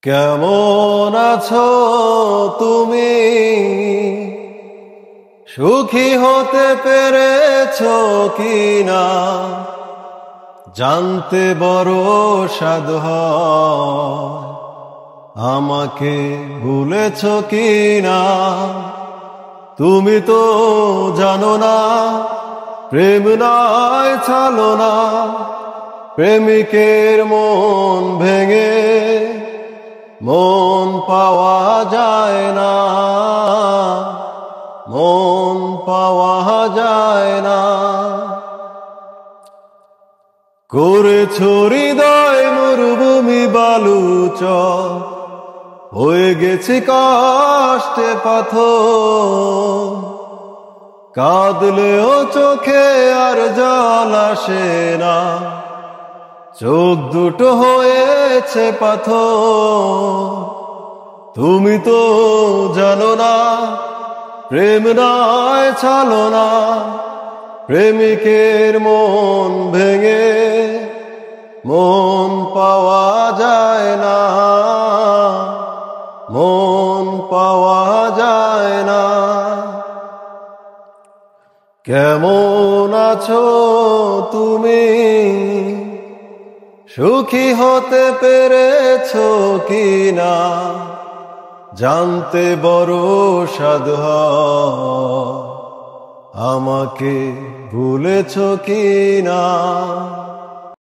কেমন আছো তুমি? সুখী হতে পেরেছো কিনা জানতে বড় সাধ হয়। আমাকে ভুলেছো কিনা তুমি তো জানো না, প্রেম নয় ছলনা। প্রেমিকের মন ভেঙে মন পাওয়া যায় না, মন পাওয়া যায় না। করেছো হৃদয় মরুভূমি বালুচর, হয়ে গেছি কষ্টে পাথর। কাঁদলেও চোখে আর জল আসে না, চোখ দুটো হয়েছে পাথর। তুমি তো জানো না, প্রেম নয় ছলনা। প্রেমিকের মন ভেঙে মন পাওয়া যায় না, মন পাওয়া যায় না। কেমন আছো তুমি? সুখী হতে পেরেছো কিনা জানতে বড় সাধ হয়। আমাকে ভুলেছো কিনা?